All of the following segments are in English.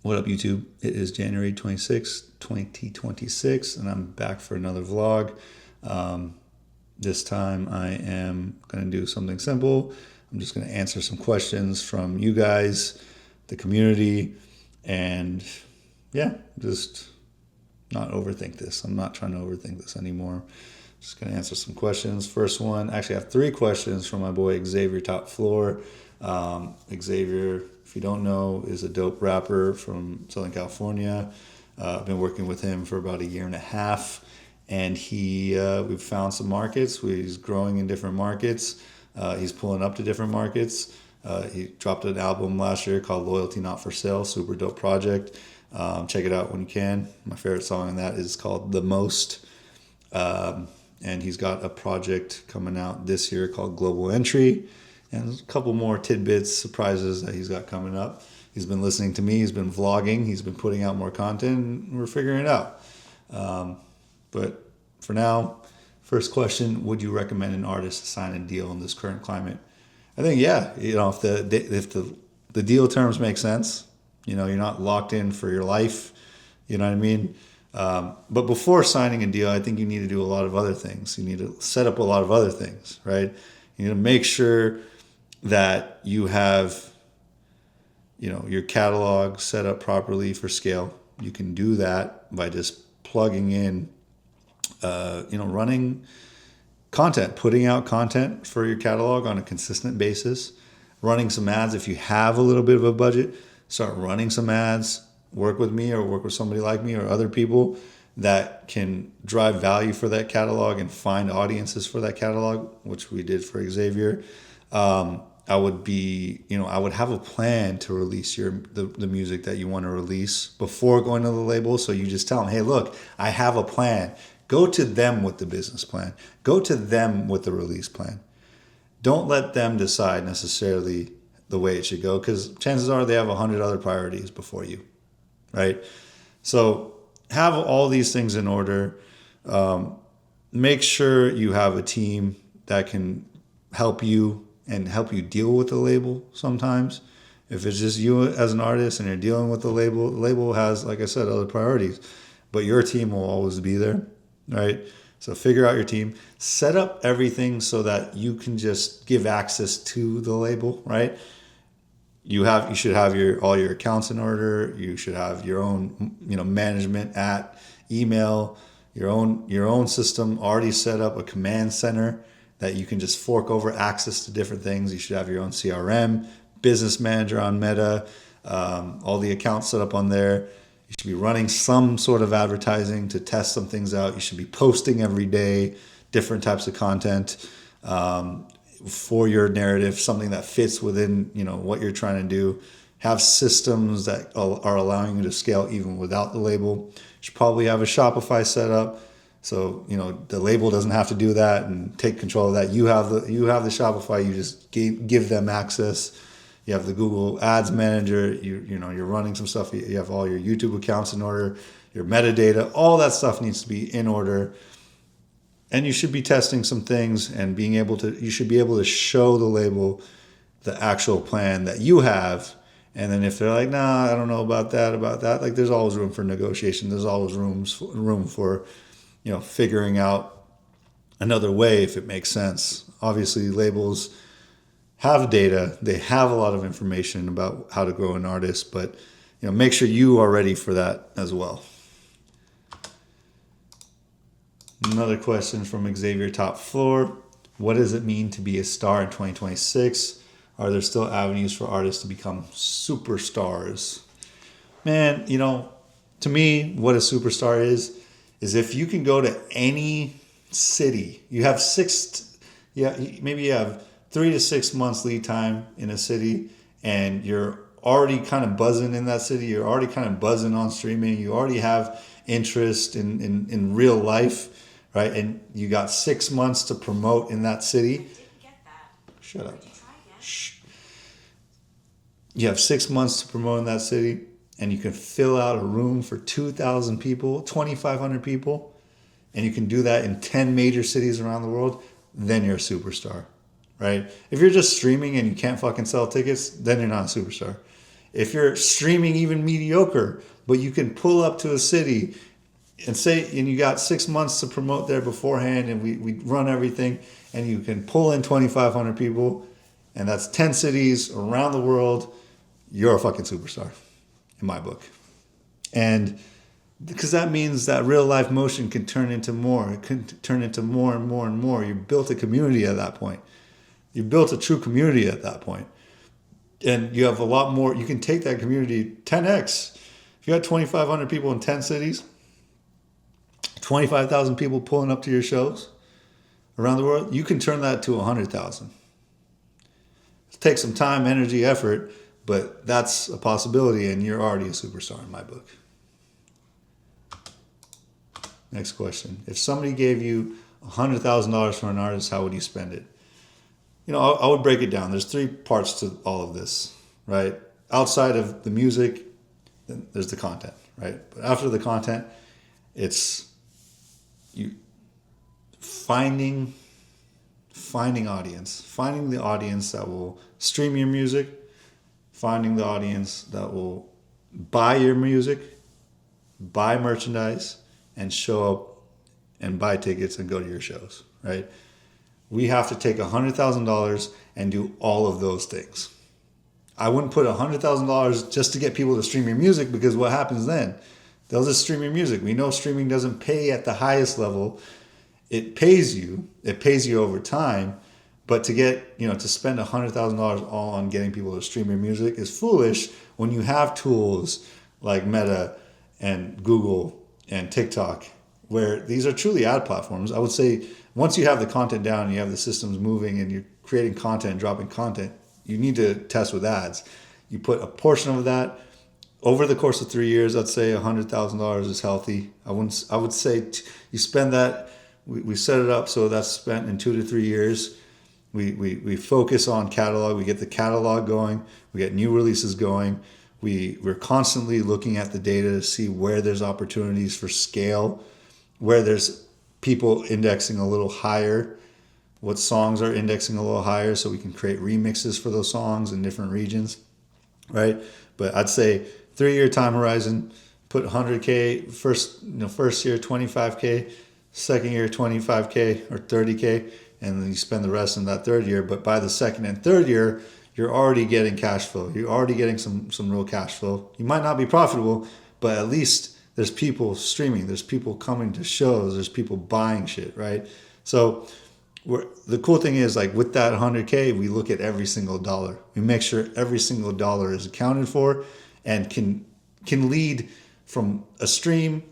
What up, YouTube? It is January 26th, 2026, and I'm back for another vlog. This time I am going to do something simple. I'm just going to answer some questions from you guys, the community, and yeah, just not overthink this. I'm not trying to overthink this anymore. Just going to answer some questions. First one, actually I have 3 questions from my boy Xavier Top Floor. Xavier, if you don't know, is a dope rapper from Southern California. I've been working with him for about a year and a half, and we've found some markets. He's growing in different markets. He's pulling up to different markets. He dropped an album last year called Loyalty Not For Sale, super dope project. Check it out when you can. My favorite song on that is called The Most. And he's got a project coming out this year called Global Entry. And there's a couple more tidbits, surprises that he's got coming up. He's been listening to me. He's been vlogging. He's been putting out more content. And we're figuring it out. But for now, first question, would you recommend an artist to sign a deal in this current climate? I think, yeah. If the deal terms make sense, you're not locked in for your life. You know what I mean? But before signing a deal, I think you need to do a lot of other things. You need to set up a lot of other things, right? You need to make sure that you have, your catalog set up properly for scale. You can do that by just plugging in, running content, putting out content for your catalog on a consistent basis, running some ads. If you have a little bit of a budget, start running some ads, work with me or work with somebody like me or other people that can drive value for that catalog and find audiences for that catalog, which we did for Xavier. I would have a plan to release the music that you want to release before going to the label. So you just tell them, hey, look, I have a plan. Go to them with the business plan. Go to them with the release plan. Don't let them decide necessarily the way it should go, because chances are they have 100 other priorities before you, right? So have all these things in order. Make sure you have a team that can help you and help you deal with the label sometimes. If it's just you as an artist and you're dealing with the label has, like I said, other priorities, but your team will always be there, right? So figure out your team, set up everything so that you can just give access to the label, right? You should have all your accounts in order. You should have your own, management at email, your own system already set up, a command center that you can just fork over access to different things. You should have your own CRM, business manager on Meta, all the accounts set up on there. You should be running some sort of advertising to test some things out. You should be posting every day, different types of content for your narrative, something that fits within, what you're trying to do. Have systems that are allowing you to scale even without the label. You should probably have a Shopify set up. So, the label doesn't have to do that and take control of that. You have the Shopify, you just give them access. You have the Google Ads Manager, you're running some stuff. You have all your YouTube accounts in order, your metadata, all that stuff needs to be in order. And you should be testing some things and you should be able to show the label the actual plan that you have. And then if they're like, nah, I don't know about that, like there's always room for negotiation. There's always room for, figuring out another way if it makes sense. Obviously, labels have data. They have a lot of information about how to grow an artist, but, make sure you are ready for that as well. Another question from Xavier Top Floor. What does it mean to be a star in 2026? Are there still avenues for artists to become superstars? Man, to me, what a superstar is if you can go to any city, maybe you have 3 to 6 months lead time in a city, and you're already kind of buzzing in that city. You're already kind of buzzing on streaming. You already have interest in real life, right? And you got 6 months to promote in that city. Didn't get that. Shut up. Did you try again? Shh. You have 6 months to promote in that city, and you can fill out a room for 2,000 people, 2,500 people, and you can do that in 10 major cities around the world, then you're a superstar, right? If you're just streaming and you can't fucking sell tickets, then you're not a superstar. If you're streaming even mediocre, but you can pull up to a city and you got 6 months to promote there beforehand, and we run everything, and you can pull in 2,500 people, and that's 10 cities around the world, you're a fucking superstar in my book. And because that means that real life motion can turn into more. It can turn into more and more and more. You built a community at that point. You built a true community at that point. And you have a lot more. You can take that community 10x. If you got 2,500 people in 10 cities, 25,000 people pulling up to your shows around the world, you can turn that to 100,000. It takes some time, energy, effort, but that's a possibility, and you're already a superstar in my book. Next question. If somebody gave you $100,000 for an artist, how would you spend it? I would break it down. There's 3 parts to all of this, right? Outside of the music, then there's the content, right? But after the content, it's you finding audience, finding the audience that will stream your music, finding the audience that will buy your music, buy merchandise, and show up and buy tickets and go to your shows, right? We have to take $100,000 and do all of those things. I wouldn't put $100,000 just to get people to stream your music, because what happens then? They'll just stream your music. We know streaming doesn't pay at the highest level. It pays you over time, but to spend $100,000 all on getting people to stream your music is foolish when you have tools like Meta and Google and TikTok, where these are truly ad platforms. I would say once you have the content down and you have the systems moving and you're creating content, dropping content, you need to test with ads. You put a portion of that over the course of 3 years. I'd say $100,000 is healthy. I would say you spend that. We set it up so that's spent in 2 to 3 years. We focus on catalog. We get the catalog going. We get new releases going. We're constantly looking at the data to see where there's opportunities for scale, where there's people indexing a little higher, what songs are indexing a little higher, so we can create remixes for those songs in different regions, right? But I'd say 3-year time horizon, put 100K first year, 25K, second year, 25K or 30K, and then you spend the rest in that 3rd year. But by the 2nd and 3rd year, you're already getting cash flow. You're already getting some real cash flow. You might not be profitable, but at least there's people streaming. There's people coming to shows. There's people buying shit, right? So the cool thing is, like, with that 100K, we look at every single dollar. We make sure every single dollar is accounted for and can lead from a stream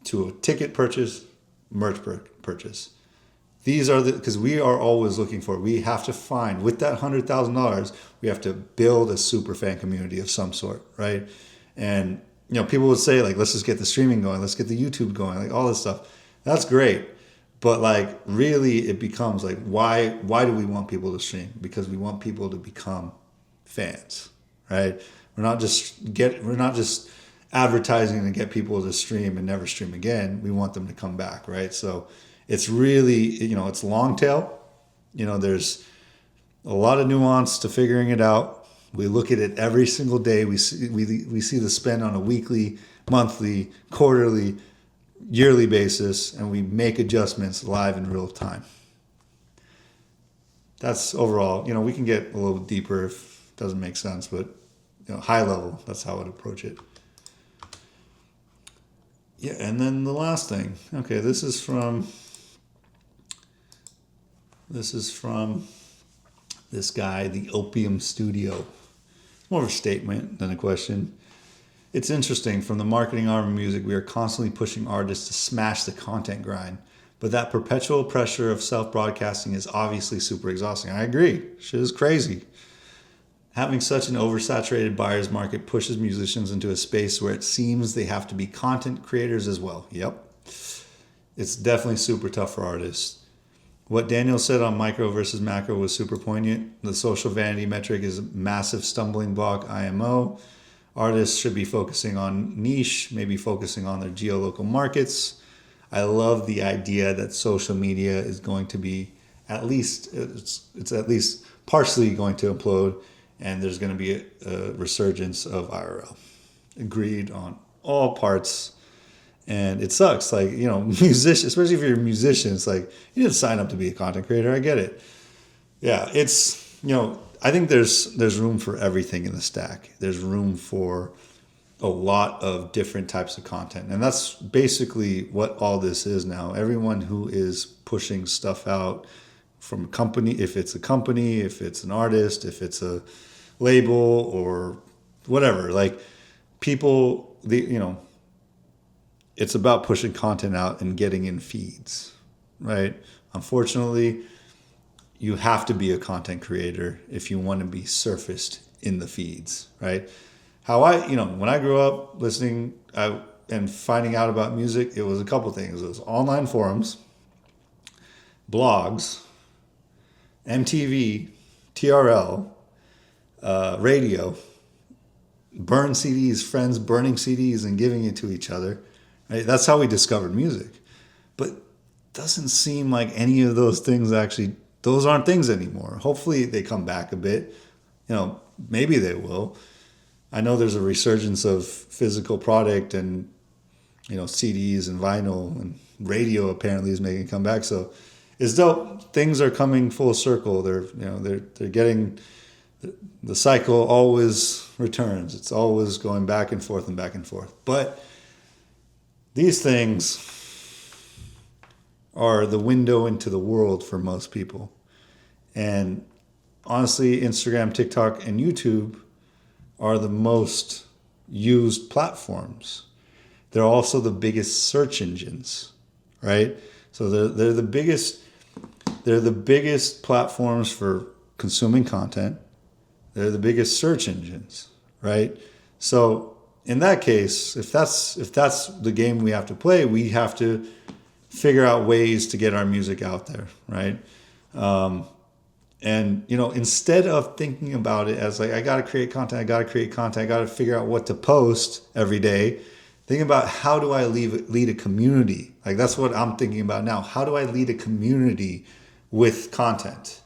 to a ticket purchase, merch purchase. These are because we are always looking for, we have to find, with that $100,000, we have to build a super fan community of some sort, right? And, people would say, like, let's just get the streaming going. Let's get the YouTube going, like all this stuff. That's great. But, like, really it becomes like, why do we want people to stream? Because we want people to become fans, right? We're not just advertising to get people to stream and never stream again. We want them to come back, right? So it's really, it's long tail. There's a lot of nuance to figuring it out. We look at it every single day. We see the spend on a weekly, monthly, quarterly, yearly basis, and we make adjustments live in real time. That's overall, we can get a little deeper if it doesn't make sense, but high level, that's how I would approach it. Yeah, and then the last thing. Okay, this is from this guy, the Opium Studio. More of a statement than a question. It's interesting, from the marketing arm of music, we are constantly pushing artists to smash the content grind. But that perpetual pressure of self-broadcasting is obviously super exhausting. I agree. Shit is crazy. Having such an oversaturated buyer's market pushes musicians into a space where it seems they have to be content creators as well. Yep. It's definitely super tough for artists. What Daniel said on micro versus macro was super poignant. The social vanity metric is a massive stumbling block, IMO. Artists should be focusing on niche, maybe focusing on their geolocal markets. I love the idea that social media is going to be it's at least partially going to implode, and there's going to be a resurgence of IRL. Agreed on all parts. And it sucks, like, musician, especially if you're a musician, it's like, you didn't sign up to be a content creator. I get it. Yeah, it's, I think there's room for everything in the stack. There's room for a lot of different types of content. And that's basically what all this is now. Everyone who is pushing stuff out from a company, if it's a company, if it's an artist, if it's a label or whatever, like people, it's about pushing content out and getting in feeds, right? Unfortunately, you have to be a content creator if you want to be surfaced in the feeds, right? When I grew up listening and finding out about music, it was a couple things. It was online forums, blogs, MTV, TRL, radio, burn CDs, friends burning CDs and giving it to each other. Right? That's how we discovered music. But it doesn't seem like any of those things actually, those aren't things anymore. Hopefully they come back a bit. Maybe they will. I know there's a resurgence of physical product and, CDs and vinyl, and radio apparently is making a comeback. So it's dope. Things are coming full circle. They're getting, the cycle always returns. It's always going back and forth and back and forth. But these things are the window into the world for most people. And honestly, Instagram, TikTok, and YouTube are the most used platforms. They're also the biggest search engines, right? So they're the biggest platforms for consuming content. They're the biggest search engines, right? So in that case, if that's the game we have to play, we have to figure out ways to get our music out there, right? And, instead of thinking about it as like, I got to create content, I got to figure out what to post every day, think about how do I lead a community? Like, that's what I'm thinking about now. How do I lead a community with content?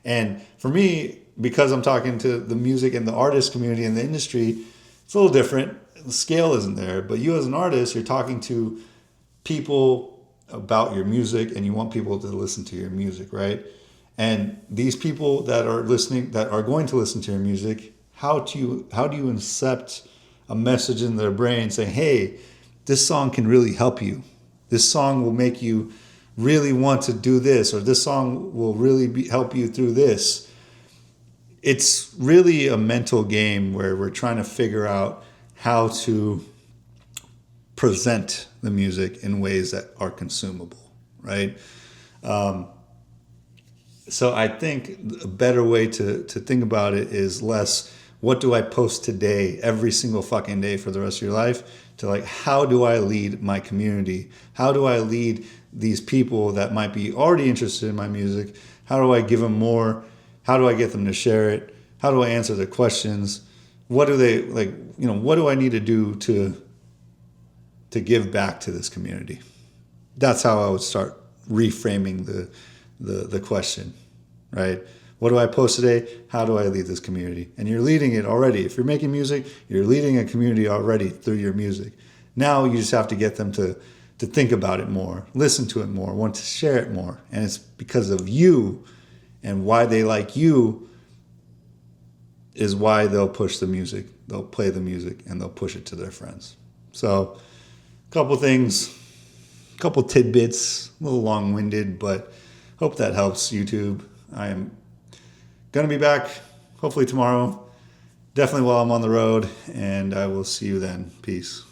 And for me, because I'm talking to the music and the artist community and the industry, it's a little different. The scale isn't there. But you as an artist, you're talking to people about your music and you want people to listen to your music, right? And these people that are listening, that are going to listen to your music, how do you incept a message in their brain saying, hey, this song can really help you. This song will make you really want to do this, or this song will really help you through this. It's really a mental game where we're trying to figure out how to present the music in ways that are consumable, right? So I think a better way to think about it is less, what do I post today, every single fucking day for the rest of your life, to like, how do I lead my community? How do I lead these people that might be already interested in my music? How do I give them more? How do I get them to share it? How do I answer their questions? What do they like? What do I need to do to give back to this community? That's how I would start reframing the question, right? What do I post today? How do I lead this community? And you're leading it already. If you're making music, you're leading a community already through your music. Now you just have to get them to think about it more, listen to it more, want to share it more. And it's because of you and why they like you is why they'll push the music, they'll play the music, and they'll push it to their friends. So a couple things, a couple tidbits, a little long-winded, but hope that helps, YouTube. I am going to be back hopefully tomorrow, definitely while I'm on the road, and I will see you then. Peace.